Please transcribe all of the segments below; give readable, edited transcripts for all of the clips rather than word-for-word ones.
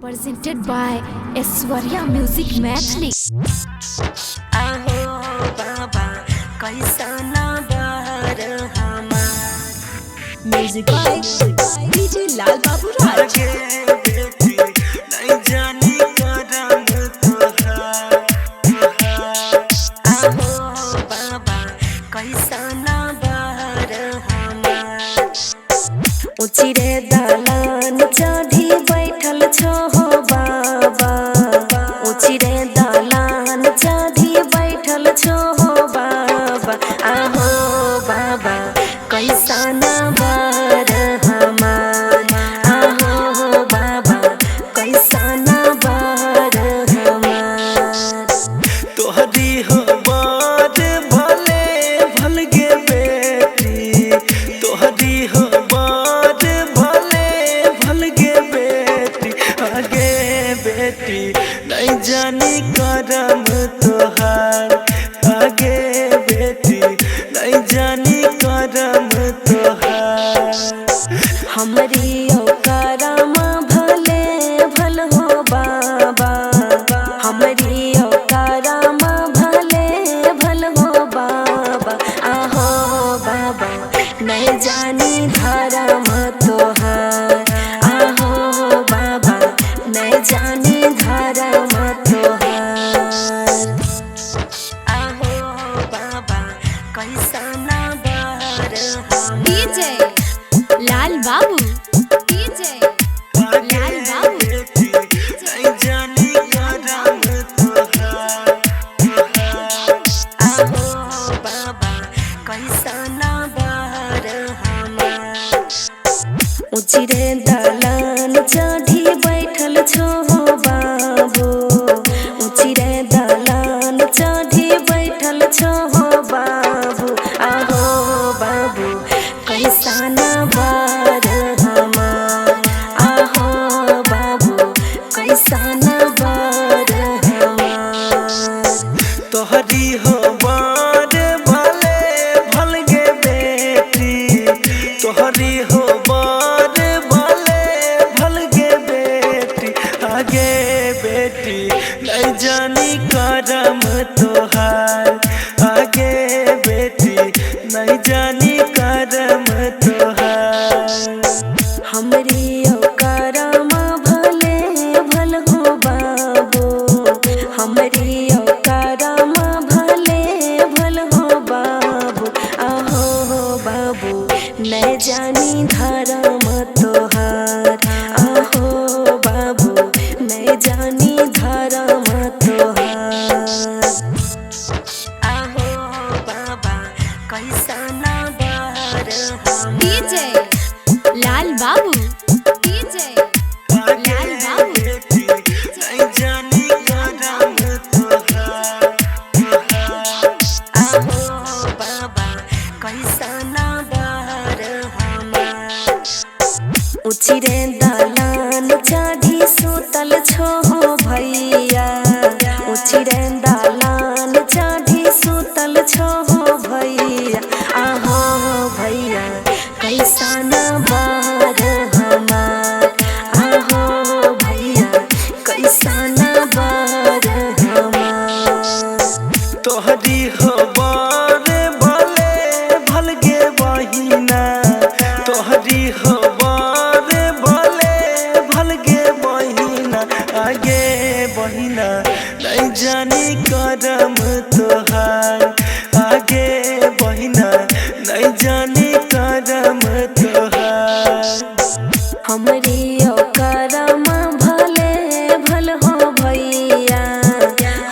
presented by Aishwarya Music Mathli। आहो बाबा कैसा नगर हमार। म्यूजिक बाय डीजे लाल बाबू राज। बेटी नहीं जानी करम तोहार। आहो बाबा कैसा नगर हमार। ऊंची रे दालान चढ़ी बैठल छो हो बाबा। ऊंची रे दालान चढ़ी बैठल छो हो बाबा। आहो बाबा कैसा नगर हमार। आहो बाबा कैसा नगर हमार। तोहरी हो बात भले भल गे बेटी। तोहरी हो बात भले भल गे बेटी। आगे बेटी नहीं जानी करम तोहार। आगे बेटी नहीं जानी करम तोहार। हमरी करम भले भल हो बाबा। हमरी करम भले भल हो बाबा। आहो बाबा नहीं जानी धर्म तोहार। आहो बाबा नहीं जानी धर्म तोहार। आहो बाबा कैसा नगर हमार। डीजे लाल बाबू डीजे लाल बाबू। नहीं जानी करम तोहार। आहो बाबा कैसा नगर हमार। ऊंची रे दालान चढ़ी बैठल छो हो बाबू। ऊंची रे दालान चढ़ी बैठल छो हो बाबू। आहो बाबू कैसा नगर हमार। आहो बाबू कैसा नगर हमार। तोहरी हो बार भले भल गे बेटी। तोहरी हो बार भले भल गे बेटी। आगे बेटी नहीं जानी करम तोहार। आगे बेटी नहीं जानी करम तोहार। हमरी करम भले भल हो बाबू। हमरी करम भले भल हो बाबू। आहो बाबू नहीं जानी धर्म तोहार। आहो बाबू नहीं जानी धर्म तोहार। आहो बाबा कैसा नगर हमार। डीजे लाल बाबू डीजे लाल बाबू। नहीं जानी करम तोहार। आहो बाबा कैसा नगर हमार। ऊंची रे दालान चढ़ी सुतल छो हो भैया। ऊंची रे दालान चढ़ी सुतल छो हो भैया। आहो भैया कैसा नगर हमार। आहो भैया कैसा नगर हमार। तोहरी हो बार भले भल गे बहिना। तोहरी हो बार भले भल गे बहिना। आगे बहिना नहीं जानी करम तोहार। आगे बहिना नहीं जानी करम तोहार। हमरी करम भले भल हो भैया।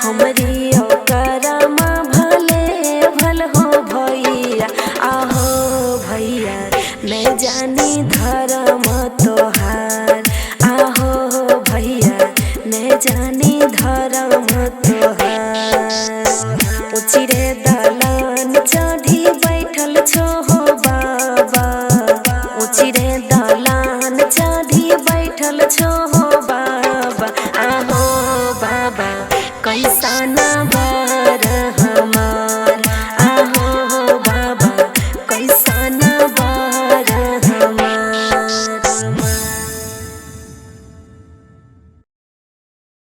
हमरी करम भले भल हो भैया। आहो भैया नहीं जानी धर्म तोहार। आहो भैया नहीं जानी धर्म